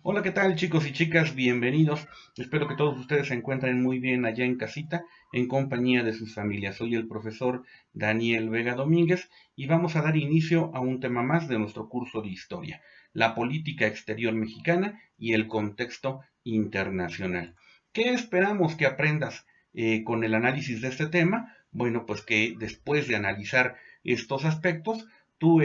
Hola, ¿qué tal chicos y chicas? Bienvenidos. Espero que todos ustedes se encuentren muy bien allá en casita, en compañía de sus familias. Soy el profesor Daniel Vega Domínguez y vamos a dar inicio a un tema más de nuestro curso de historia, la política exterior mexicana y el contexto internacional. ¿Qué esperamos que aprendas con el análisis de este tema? Bueno, pues que después de analizar estos aspectos, tú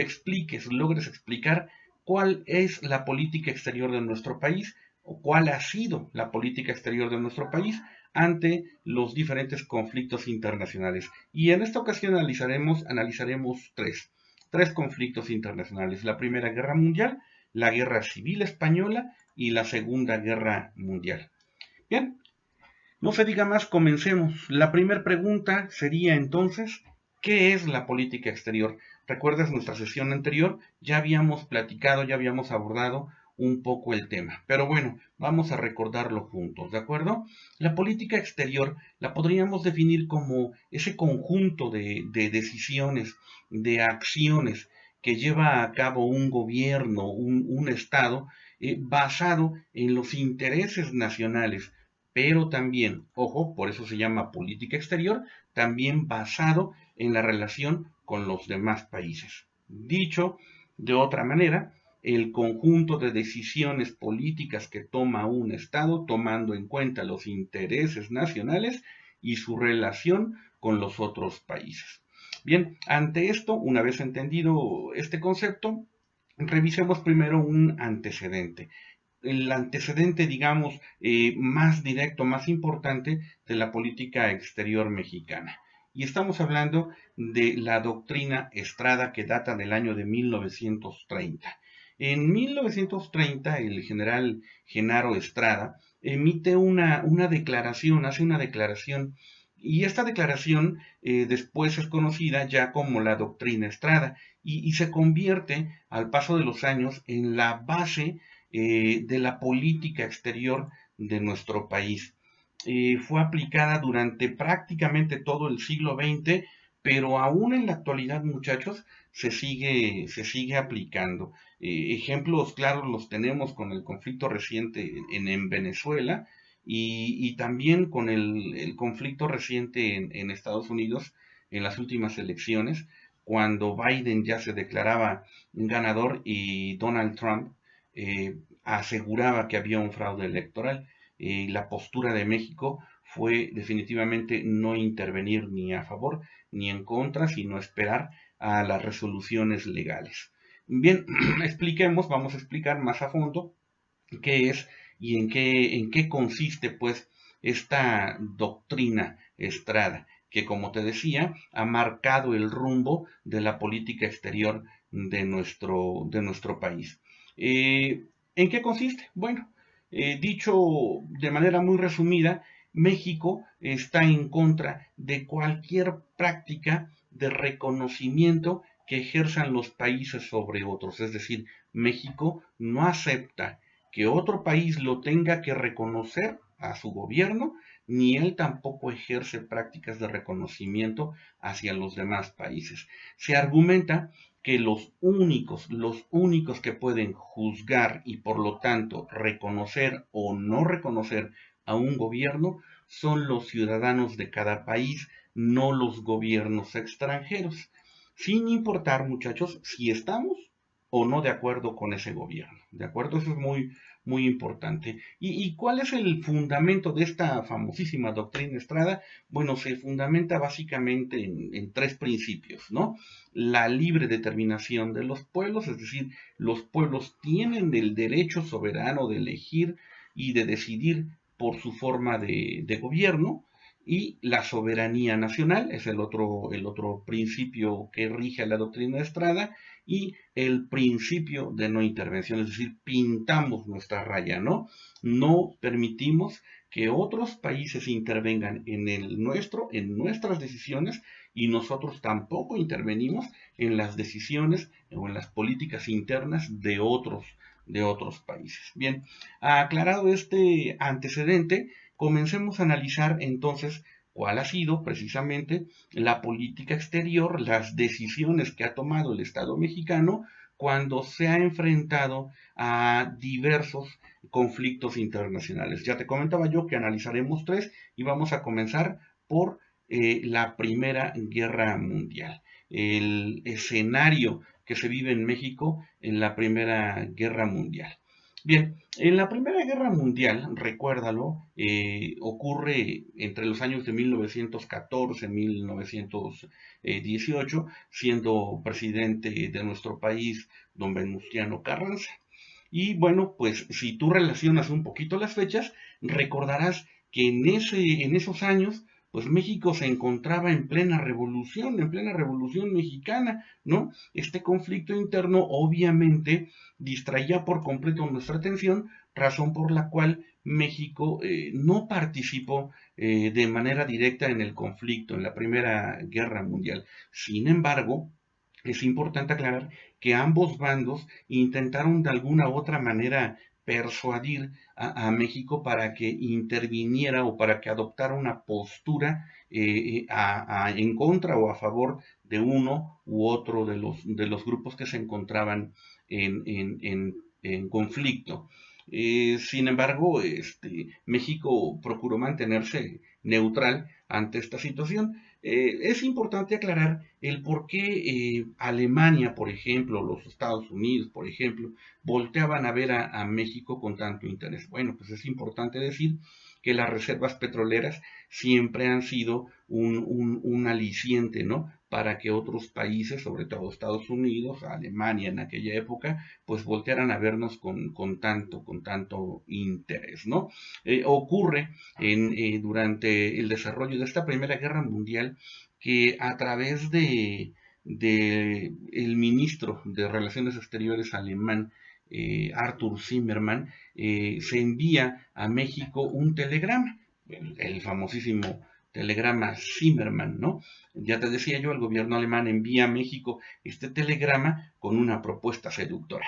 logres explicar cuál es la política exterior de nuestro país o cuál ha sido la política exterior de nuestro país ante los diferentes conflictos internacionales. Y en esta ocasión analizaremos tres conflictos internacionales. La Primera Guerra Mundial, la Guerra Civil Española y la Segunda Guerra Mundial. Bien, no se diga más, comencemos. La primera pregunta sería entonces, ¿qué es la política exterior? ¿Recuerdas nuestra sesión anterior? Ya habíamos platicado, ya habíamos abordado un poco el tema. Pero bueno, vamos a recordarlo juntos, ¿de acuerdo? La política exterior la podríamos definir como ese conjunto de decisiones, de acciones que lleva a cabo un gobierno, un Estado, basado en los intereses nacionales, pero también, ojo, por eso se llama política exterior, también basado en la relación con los demás países. Dicho de otra manera, el conjunto de decisiones políticas que toma un Estado tomando en cuenta los intereses nacionales y su relación con los otros países. Bien, ante esto, una vez entendido este concepto, revisemos primero un antecedente, el antecedente, digamos, más directo, más importante de la política exterior mexicana. Y estamos hablando de la doctrina Estrada que data del año de 1930. En 1930, el general Genaro Estrada emite una declaración, hace una declaración, y esta declaración después es conocida ya como la doctrina Estrada, y se convierte al paso de los años en la base de la política exterior de nuestro país. Fue aplicada durante prácticamente todo el siglo XX, pero aún en la actualidad, muchachos, se sigue aplicando. Ejemplos claros los tenemos con el conflicto reciente en Venezuela y también con el conflicto reciente en Estados Unidos en las últimas elecciones, cuando Biden ya se declaraba ganador y Donald Trump aseguraba que había un fraude electoral. La postura de México fue definitivamente no intervenir ni a favor ni en contra, sino esperar a las resoluciones legales. Bien, vamos a explicar más a fondo qué es y en qué consiste pues esta doctrina Estrada, que como te decía, ha marcado el rumbo de la política exterior de nuestro país. ¿En qué consiste? Bueno, dicho de manera muy resumida, México está en contra de cualquier práctica de reconocimiento que ejerzan los países sobre otros. Es decir, México no acepta que otro país lo tenga que reconocer a su gobierno, ni él tampoco ejerce prácticas de reconocimiento hacia los demás países. Se argumenta que los únicos que pueden juzgar y por lo tanto reconocer o no reconocer a un gobierno son los ciudadanos de cada país, no los gobiernos extranjeros, sin importar, muchachos, si estamos o no de acuerdo con ese gobierno. ¿De acuerdo? Eso es muy, muy importante. ¿Y cuál es el fundamento de esta famosísima doctrina Estrada? Bueno, se fundamenta básicamente en tres principios, ¿no? La libre determinación de los pueblos, es decir, los pueblos tienen el derecho soberano de elegir y de decidir por su forma de gobierno, y la soberanía nacional es el otro principio que rige a la doctrina de Estrada, y el principio de no intervención, es decir, pintamos nuestra raya, ¿no? No permitimos que otros países intervengan en nuestras decisiones, y nosotros tampoco intervenimos en las decisiones o en las políticas internas de otros países. Bien, aclarado este antecedente, comencemos a analizar entonces cuál ha sido precisamente la política exterior, las decisiones que ha tomado el Estado mexicano cuando se ha enfrentado a diversos conflictos internacionales. Ya te comentaba yo que analizaremos tres y vamos a comenzar por la Primera Guerra Mundial, el escenario que se vive en México en la Primera Guerra Mundial. Bien, en la Primera Guerra Mundial, recuérdalo, ocurre entre los años de 1914 y 1918, siendo presidente de nuestro país don Venustiano Carranza. Y bueno, pues si tú relacionas un poquito las fechas, recordarás que en esos años, pues México se encontraba en plena revolución mexicana, ¿no? Este conflicto interno obviamente distraía por completo nuestra atención, razón por la cual México no participó de manera directa en el conflicto, en la Primera Guerra Mundial. Sin embargo, es importante aclarar que ambos bandos intentaron de alguna u otra manera persuadir a México para que interviniera o para que adoptara una postura en contra o a favor de uno u otro de los grupos que se encontraban en conflicto. Sin embargo, México procuró mantenerse neutral ante esta situación. Es importante aclarar el por qué Alemania, por ejemplo, los Estados Unidos, por ejemplo, volteaban a ver a México con tanto interés. Bueno, pues es importante decir que las reservas petroleras siempre han sido un aliciente, ¿no? Para que otros países, sobre todo Estados Unidos, Alemania en aquella época, pues voltearan a vernos con tanto interés, ¿no? Ocurre durante el desarrollo de esta Primera Guerra Mundial que a través de el ministro de Relaciones Exteriores alemán, Arthur Zimmermann, se envía a México un telegrama, el famosísimo telegrama Zimmermann, ¿no? Ya te decía yo, el gobierno alemán envía a México este telegrama con una propuesta seductora.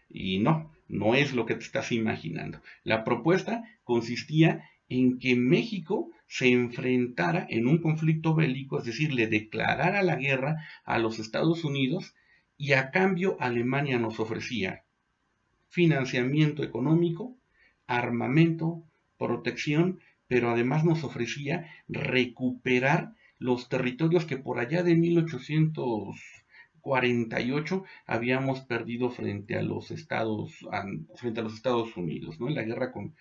Y no, no es lo que te estás imaginando. La propuesta consistía en que México se enfrentara en un conflicto bélico, es decir, le declarara la guerra a los Estados Unidos y a cambio Alemania nos ofrecía financiamiento económico, armamento, protección, pero además nos ofrecía recuperar los territorios que por allá de 1848 habíamos perdido frente a los Estados Unidos, ¿no? En la guerra con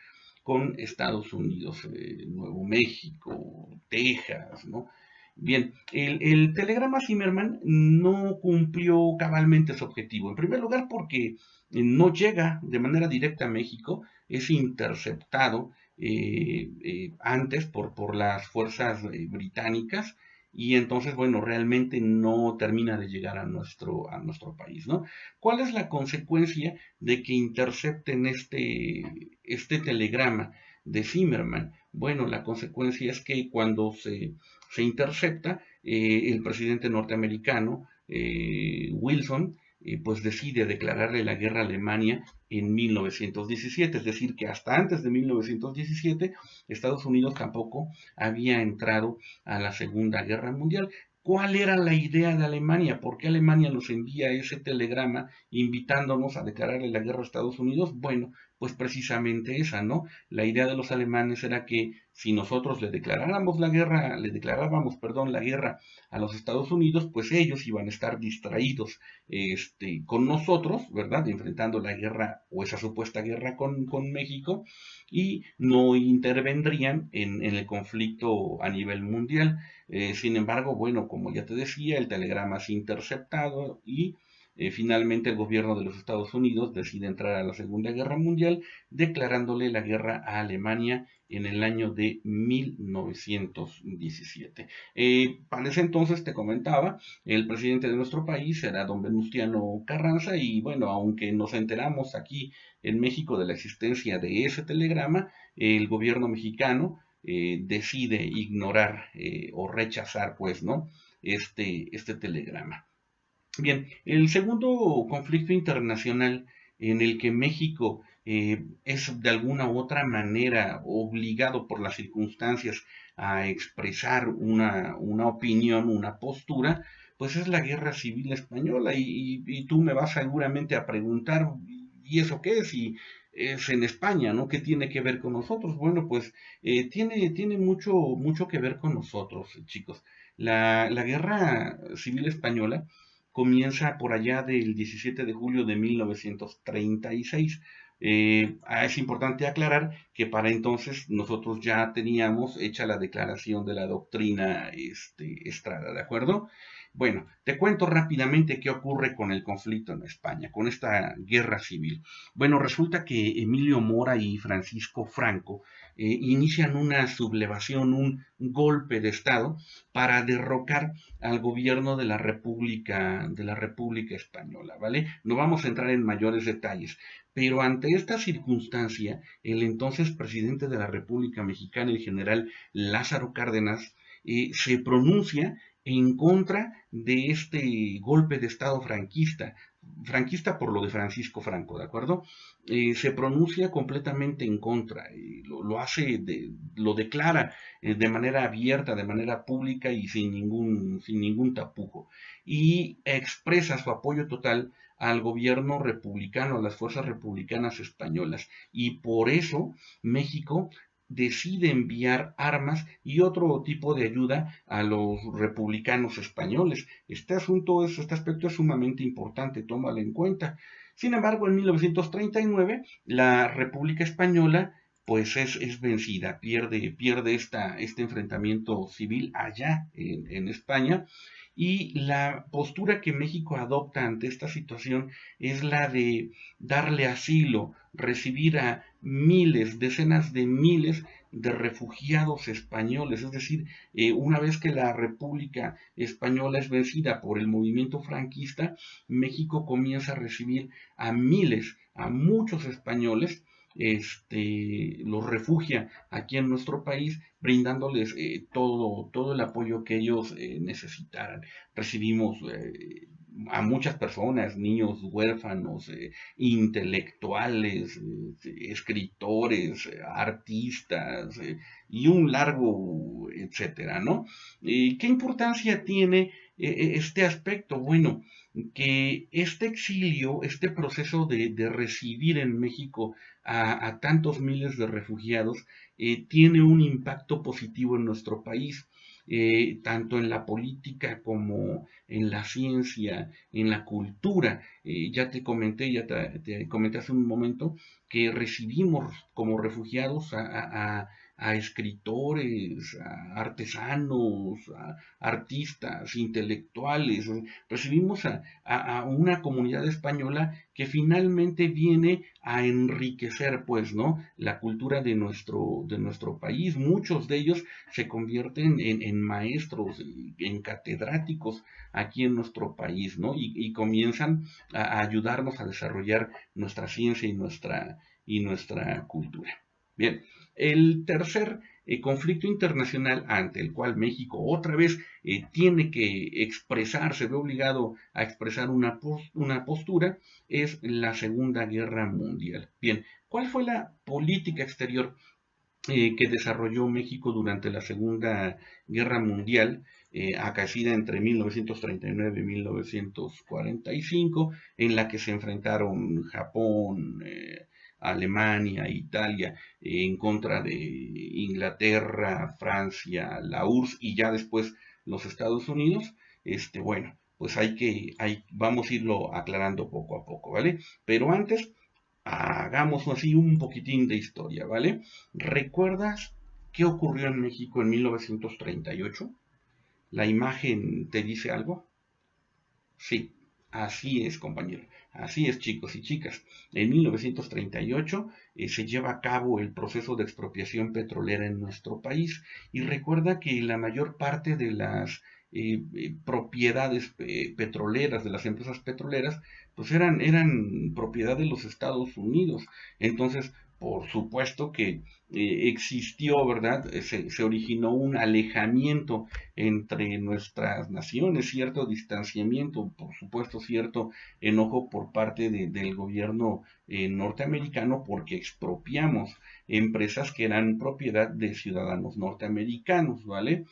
Estados Unidos, Nuevo México, Texas, ¿no? Bien, el telegrama Zimmermann no cumplió cabalmente su objetivo. En primer lugar, porque no llega de manera directa a México, es interceptado antes por las fuerzas británicas y entonces, bueno, realmente no termina de llegar a nuestro país, ¿no? ¿Cuál es la consecuencia de que intercepten este telegrama de Zimmermann? Bueno, la consecuencia es que cuando se intercepta, el presidente norteamericano, Wilson, pues decide declararle la guerra a Alemania en 1917, es decir, que hasta antes de 1917 Estados Unidos tampoco había entrado a la Segunda Guerra Mundial. ¿Cuál era la idea de Alemania? ¿Por qué Alemania nos envía ese telegrama invitándonos a declararle la guerra a Estados Unidos? Bueno, pues precisamente esa, ¿no? La idea de los alemanes era que si nosotros le declarábamos, perdón, la guerra a los Estados Unidos, pues ellos iban a estar distraídos con nosotros, ¿verdad? Enfrentando la guerra o esa supuesta guerra con México y no intervendrían en el conflicto a nivel mundial. Sin embargo, bueno, como ya te decía, el telegrama es interceptado y finalmente el gobierno de los Estados Unidos decide entrar a la Segunda Guerra Mundial declarándole la guerra a Alemania en el año de 1917. Para ese entonces, te comentaba, el presidente de nuestro país era don Venustiano Carranza y bueno, aunque nos enteramos aquí en México de la existencia de ese telegrama, el gobierno mexicano decide ignorar o rechazar, pues, ¿no? Este telegrama. Bien, el segundo conflicto internacional en el que México es de alguna u otra manera obligado por las circunstancias a expresar una opinión, una postura, pues es la Guerra Civil Española y tú me vas seguramente a preguntar, ¿y eso qué es? Y es en España, ¿no? ¿Qué tiene que ver con nosotros? Bueno, pues tiene mucho que ver con nosotros, chicos. La Guerra Civil Española comienza por allá del 17 de julio de 1936. Es importante aclarar que para entonces nosotros ya teníamos hecha la declaración de la doctrina Estrada, ¿de acuerdo? Bueno, te cuento rápidamente qué ocurre con el conflicto en España, con esta guerra civil. Bueno, resulta que Emilio Mora y Francisco Franco inician una sublevación, un golpe de Estado para derrocar al gobierno de la República Española, ¿vale? No vamos a entrar en mayores detalles, pero ante esta circunstancia, el entonces presidente de la República Mexicana, el general Lázaro Cárdenas, se pronuncia en contra de este golpe de Estado franquista por lo de Francisco Franco, ¿de acuerdo? Se pronuncia completamente en contra, lo hace, lo declara de manera abierta, de manera pública y sin ningún tapujo, y expresa su apoyo total al gobierno republicano, a las fuerzas republicanas españolas, y por eso México decide enviar armas y otro tipo de ayuda a los republicanos españoles. Este aspecto es sumamente importante, tómalo en cuenta. Sin embargo, en 1939, la República Española pues es vencida, pierde este enfrentamiento civil allá en España, y la postura que México adopta ante esta situación es la de darle asilo, recibir a miles, decenas de miles de refugiados españoles, es decir, una vez que la República Española es vencida por el movimiento franquista, México comienza a recibir a miles, a muchos españoles, los refugia aquí en nuestro país, brindándoles todo el apoyo que ellos necesitaran. Recibimos a muchas personas, niños huérfanos, intelectuales, escritores, artistas y un largo etcétera, ¿no? ¿Qué importancia tiene este aspecto? Bueno, que este exilio, este proceso de recibir en México a tantos miles de refugiados, tiene un impacto positivo en nuestro país. Tanto en la política como en la ciencia, en la cultura. Te comenté hace un momento que recibimos como refugiados a escritores, a artesanos, a artistas, intelectuales. Recibimos a una comunidad española que finalmente viene a enriquecer, pues, ¿no? La cultura de nuestro país. Muchos de ellos se convierten en maestros, en catedráticos aquí en nuestro país, ¿no? Y comienzan a ayudarnos a desarrollar nuestra ciencia y nuestra cultura. Bien, el tercer conflicto internacional ante el cual México otra vez tiene que expresar, se ve obligado a expresar una postura, es la Segunda Guerra Mundial. Bien, ¿cuál fue la política exterior que desarrolló México durante la Segunda Guerra Mundial, acaecida entre 1939 y 1945, en la que se enfrentaron Japón, Alemania, Italia, en contra de Inglaterra, Francia, la URSS y ya después los Estados Unidos? Bueno, pues vamos a irlo aclarando poco a poco, ¿vale? Pero antes, hagamos así un poquitín de historia, ¿vale? ¿Recuerdas qué ocurrió en México en 1938? ¿La imagen te dice algo? Sí, así es, compañero. Así es, chicos y chicas. En 1938 se lleva a cabo el proceso de expropiación petrolera en nuestro país, y recuerda que la mayor parte de las propiedades petroleras, de las empresas petroleras, pues eran propiedad de los Estados Unidos. Entonces, por supuesto que existió, ¿verdad? Se originó un alejamiento entre nuestras naciones, cierto distanciamiento, por supuesto, cierto enojo por parte del gobierno norteamericano porque expropiamos empresas que eran propiedad de ciudadanos norteamericanos, ¿vale?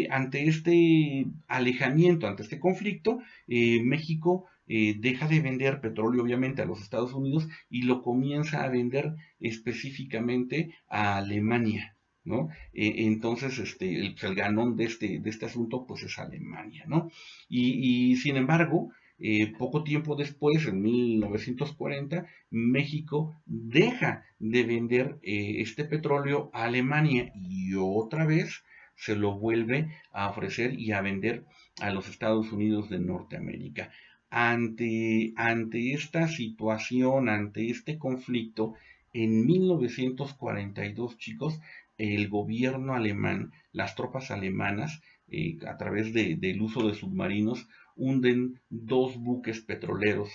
Ante este alejamiento, ante este conflicto, México deja de vender petróleo obviamente a los Estados Unidos y lo comienza a vender específicamente a Alemania, ¿no? Entonces, el ganón de este asunto, pues es Alemania, ¿no? Y sin embargo, poco tiempo después, en 1940, México deja de vender este petróleo a Alemania y otra vez se lo vuelve a ofrecer y a vender a los Estados Unidos de Norteamérica. Ante esta situación, ante este conflicto, en 1942, chicos, el gobierno alemán, las tropas alemanas, a través del uso de submarinos, hunden dos buques petroleros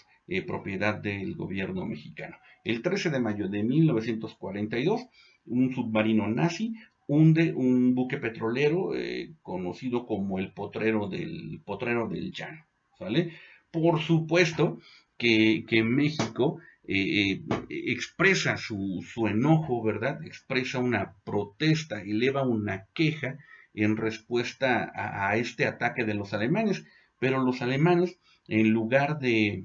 propiedad del gobierno mexicano. El 13 de mayo de 1942, un submarino nazi hunde un buque petrolero conocido como el Potrero del Llano, ¿sale? Por supuesto que México expresa su enojo, ¿verdad? Expresa una protesta, eleva una queja en respuesta a este ataque de los alemanes, pero los alemanes, en lugar de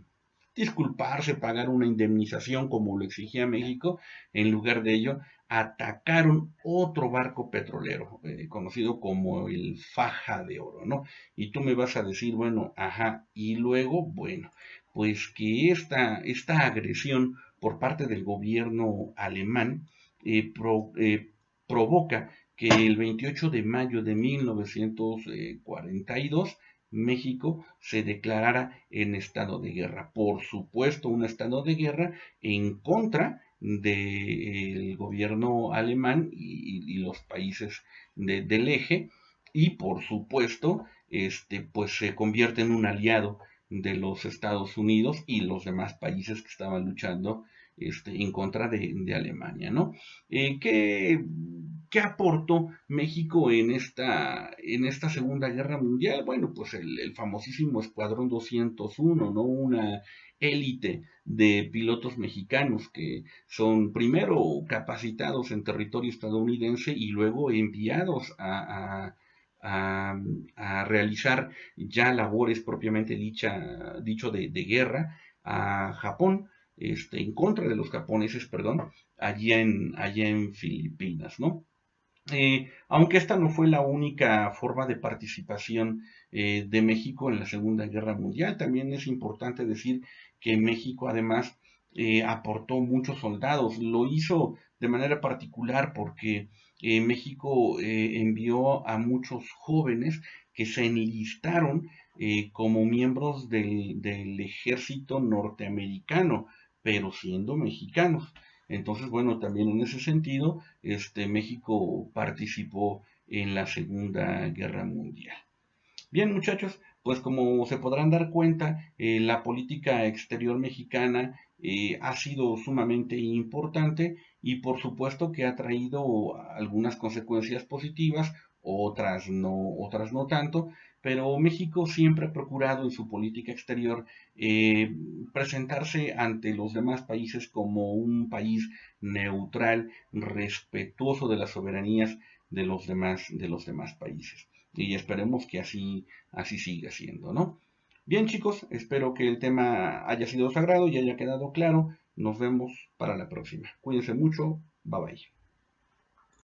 disculparse, pagar una indemnización como lo exigía México, en lugar de ello, atacaron otro barco petrolero, conocido como el Faja de Oro, ¿no? Y tú me vas a decir, bueno, ajá, y luego, bueno, pues que esta agresión por parte del gobierno alemán provoca que el 28 de mayo de 1942 México se declarara en estado de guerra. Por supuesto, un estado de guerra en contra del gobierno alemán y los países del eje, y por supuesto, pues se convierte en un aliado de los Estados Unidos y los demás países que estaban luchando en contra de Alemania, ¿no? ¿Qué aportó México en esta Segunda Guerra Mundial? Bueno, pues el famosísimo Escuadrón 201, ¿no? Una élite de pilotos mexicanos que son primero capacitados en territorio estadounidense y luego enviados a realizar ya labores propiamente dicho de guerra a Japón, en contra de los japoneses, perdón, allá en Filipinas, ¿no? Aunque esta no fue la única forma de participación de México en la Segunda Guerra Mundial, también es importante decir que México además aportó muchos soldados, lo hizo de manera particular porque México envió a muchos jóvenes que se enlistaron como miembros del ejército norteamericano, pero siendo mexicanos. Entonces, bueno, también en ese sentido, México participó en la Segunda Guerra Mundial. Bien, muchachos, pues como se podrán dar cuenta, la política exterior mexicana ha sido sumamente importante y por supuesto que ha traído algunas consecuencias positivas, otras no tanto, pero México siempre ha procurado en su política exterior presentarse ante los demás países como un país neutral, respetuoso de las soberanías de los demás países. Y esperemos que así siga siendo, ¿no? Bien, chicos, espero que el tema haya sido sagrado y haya quedado claro. Nos vemos para la próxima. Cuídense mucho. Bye bye.